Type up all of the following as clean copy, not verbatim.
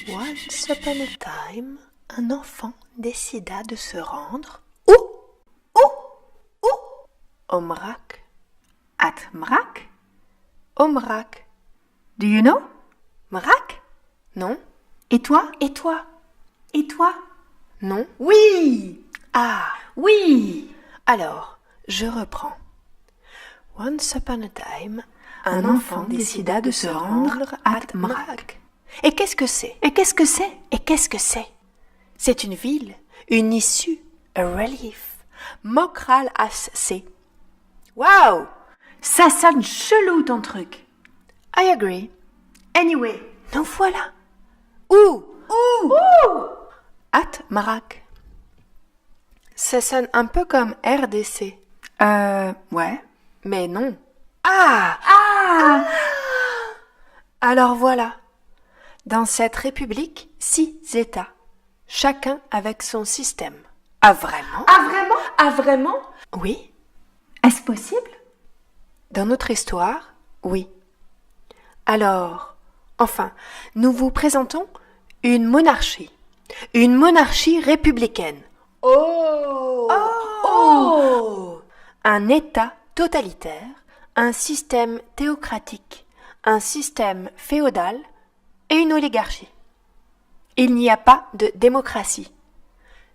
Once upon a time, un enfant décida de se rendre où? Au Mrak. At Mrak? Au Mrak. Do you know? Mrak? Non. Et toi? Et toi? Et toi? Non. Oui! Ah, Oui! alors, je reprends. Once upon a time, Un enfant décida de se rendre à Mrak. Et qu'est-ce que c'est? Et qu'est-ce que c'est? Et qu'est-ce que c'est? C'est une ville, une issue, a relief. Mokral As-C. Wow! Ça sonne chelou ton truc. I agree. Anyway. Nous voilà. Où? At Mrak. Ça sonne un peu comme RDC. Ouais. Mais non. Ah! Alors voilà. Dans cette république, 6 États. Chacun avec son système. Ah vraiment? Ah vraiment? Oui. Est-ce possible? Dans notre histoire, oui. Alors, enfin, nous vous présentons une monarchie. Une monarchie républicaine. Oh! Un État totalitaire, un système théocratique, un système féodal et une oligarchie. Il n'y a pas de démocratie.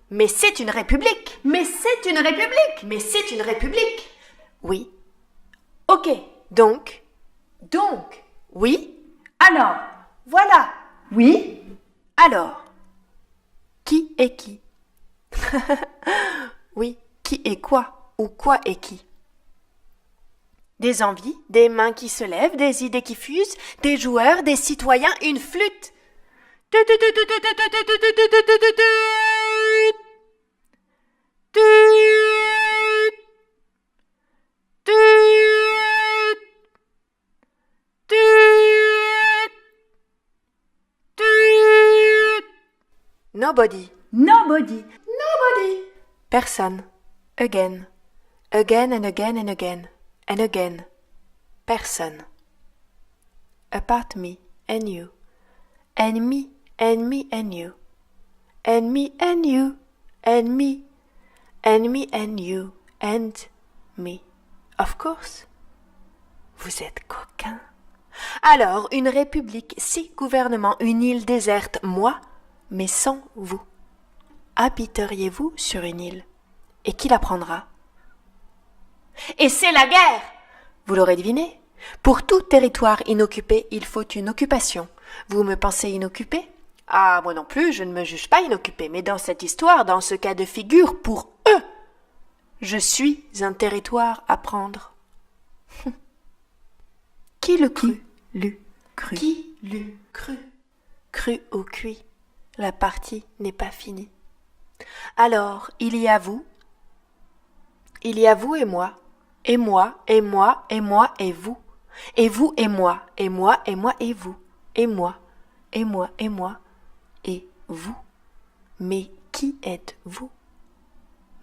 Mais c'est une république! Mais c'est une république! Mais c'est une république! Oui. Ok. Donc, Donc. oui. Alors. Voilà. Oui. Alors, qui est qui? Oui, qui est quoi? Ou quoi est qui? Des envies, des mains qui se lèvent, des idées qui fusent, des joueurs, des citoyens, une flûte. Nobody. Nobody. Personne. Again. Again and again and again. And again. Personne. Apart me and you. And me and me and you. And me and you. And me. And me and you. And me. Of course. Vous êtes coquin. Alors, une république, 6 gouvernements, une île déserte, moi, mais sans vous. Habiteriez-vous sur une île? Et qui la prendra? Et c'est la guerre! Vous l'aurez deviné. Pour tout territoire inoccupé, il faut une occupation. Vous me pensez inoccupé? Ah, moi non plus, je ne me juge pas inoccupé, mais dans cette histoire, dans ce cas de figure, pour eux, je suis un territoire à prendre. Qui le crut? Cru. Qui l'eût cru? Cru ou cuit, la partie n'est pas finie. Alors, il y a vous et moi, et moi, et moi, et moi, et vous et moi, et moi, et moi, et vous, et moi, et moi, et moi, et vous. Mais qui êtes-vous?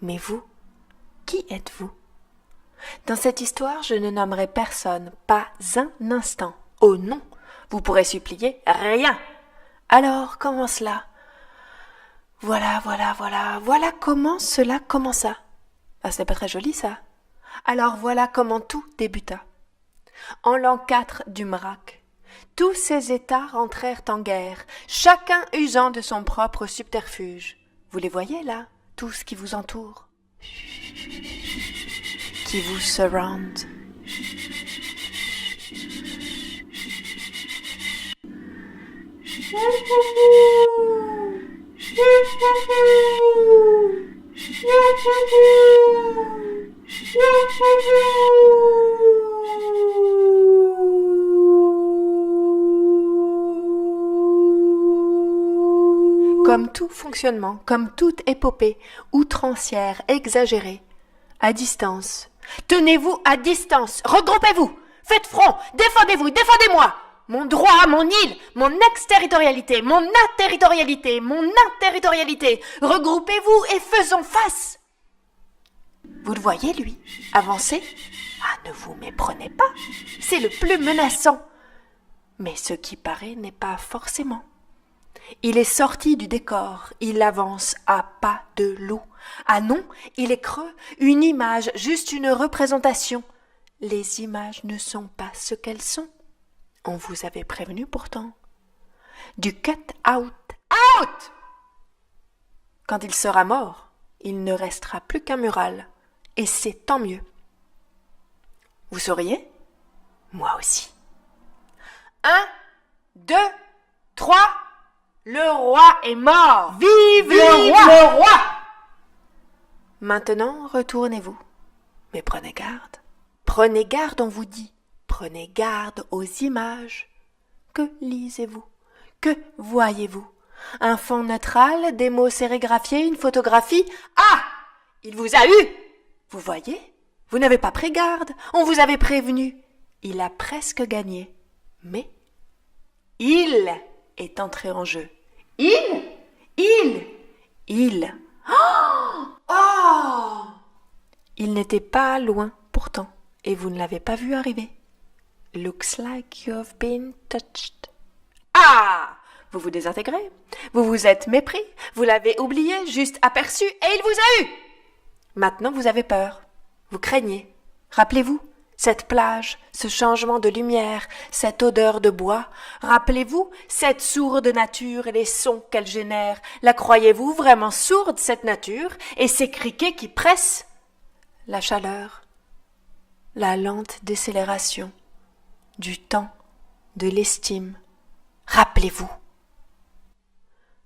Mais vous, qui êtes-vous? Dans cette histoire, je ne nommerai personne, pas un instant. Oh non, vous pourrez supplier rien. Alors, comment cela? Voilà comment cela commença. Ah, c'est pas très joli, ça. Alors voilà comment tout débuta. En l'an 4 du Mrak, tous ces États rentrèrent en guerre, chacun usant de son propre subterfuge. Vous les voyez là, tous qui vous entourent, qui vous surround. Comme tout fonctionnement, comme toute épopée, outrancière, exagérée, à distance. Tenez-vous à distance, regroupez-vous, faites front, défendez-vous, défendez-moi! Mon droit, mon île, mon exterritorialité, mon interritorialité, mon interritorialité, regroupez-vous et faisons face! Vous le voyez, lui, avancer? Ah, ne vous méprenez pas, c'est le plus menaçant. Mais ce qui paraît n'est pas forcément. il est sorti du décor, il avance à pas de loup. Ah non, il est creux, une image, juste une représentation. Les images ne sont pas ce qu'elles sont. On vous avait prévenu pourtant. Du cut out. Out! Quand il sera mort, il ne restera plus qu'un mural. Et c'est tant mieux. Vous sauriez? Moi aussi. 1, 2, 3. Le roi est mort. Vive le roi! Maintenant, retournez-vous. Mais prenez garde. Prenez garde, on vous dit. Prenez garde aux images. Que lisez-vous? Que voyez-vous? Un fond neutral, des mots sérigraphiés, une photographie? Ah! Il vous a eu! Vous voyez? Vous n'avez pas pris garde. On vous avait prévenu. Il a presque gagné. Mais il est entré en jeu. Il. Oh! Il n'était pas loin pourtant, et vous ne l'avez pas vu arriver. Looks like you've been touched. Ah! Vous vous désintégrez, vous vous êtes mépris, vous l'avez oublié, juste aperçu, et il vous a eu! Maintenant vous avez peur, vous craignez. Rappelez-vous, cette plage, ce changement de lumière, cette odeur de bois, rappelez-vous cette sourde nature et les sons qu'elle génère. La croyez-vous vraiment sourde, cette nature, et ces criquets qui pressent? La chaleur, la lente décélération, du temps, de l'estime. Rappelez-vous.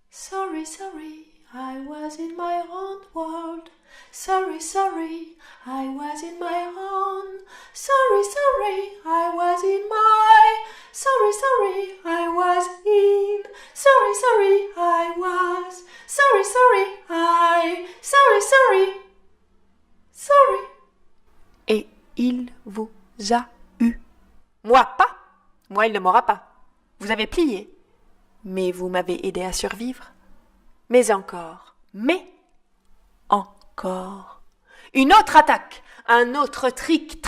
Sorry, sorry, I was in my own world. Sorry, sorry, I was in my own. Sorry, sorry, I was in my. Sorry, sorry, I was in. Sorry, sorry, I was. Sorry, sorry, I. Sorry, sorry. Sorry. Et il vous a eu. Moi pas. Moi il ne m'aura pas. Vous avez plié. Mais vous m'avez aidé à survivre. Mais encore. Une autre attaque. Un autre truc.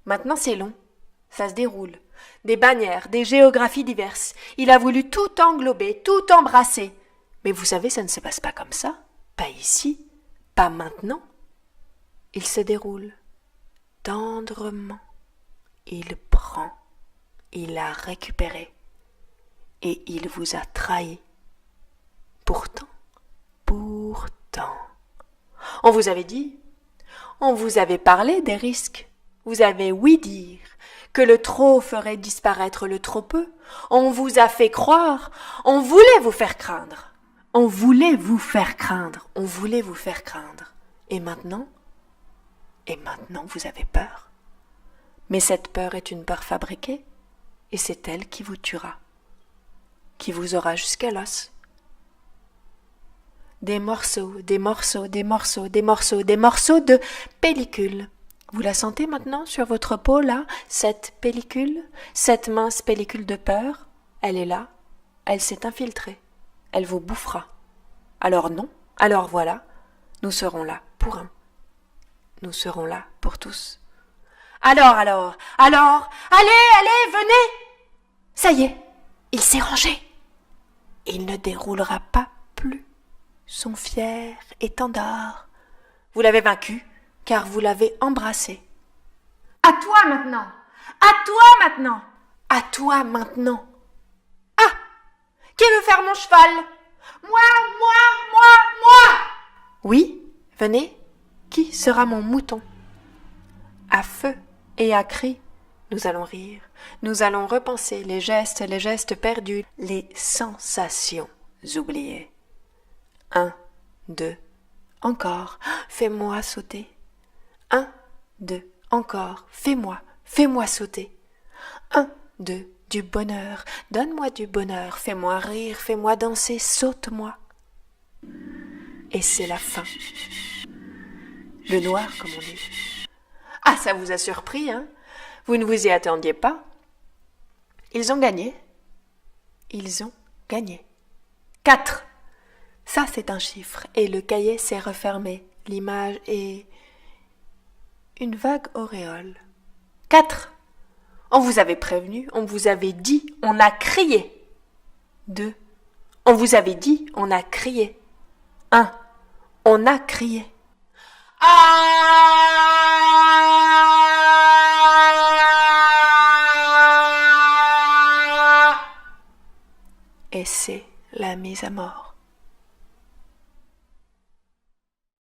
Maintenant c'est long. Ça se déroule. Des bannières, des géographies diverses. Il a voulu tout englober, tout embrasser. Mais vous savez, ça ne se passe pas comme ça. Pas ici. Pas maintenant. Il se déroule. Tendrement. Il prend. Il a récupéré. Et il vous a trahi. Pourtant. On vous avait dit, on vous avait parlé des risques. Vous avez ouï dire que le trop ferait disparaître le trop peu. On vous a fait croire, on voulait vous faire craindre. Et maintenant vous avez peur. Mais cette peur est une peur fabriquée, et c'est elle qui vous tuera, qui vous aura jusqu'à l'os. Des morceaux de pellicule. Vous la sentez maintenant sur votre peau, là, cette pellicule, cette mince pellicule de peur? Elle est là, elle s'est infiltrée, elle vous bouffera. Alors non, alors voilà, nous serons là pour un. Nous serons là pour tous. Alors, allez, venez! Ça y est, il s'est rangé. Il ne déroulera pas plus son fier étendard. Vous l'avez vaincu, car vous l'avez embrassé. À toi maintenant! Ah! Qui veut faire mon cheval? Moi! Oui, venez. Qui sera mon mouton? À feu et à cri, nous allons rire, nous allons repenser les gestes perdus, les sensations oubliées. 1, 2, encore, fais-moi sauter. 1, 2, encore, fais-moi sauter. 1, 2, du bonheur, donne-moi du bonheur, fais-moi rire, fais-moi danser, saute-moi. Et c'est la fin. Le noir, comme on dit. Ah, ça vous a surpris, hein? Vous ne vous y attendiez pas. Ils ont gagné. 4. Ça, c'est un chiffre, et le cahier s'est refermé. L'image est une vague auréole. 4. On vous avait prévenu, on vous avait dit, on a crié. 2. On vous avait dit, on a crié. 1. On a crié. Et c'est la mise à mort.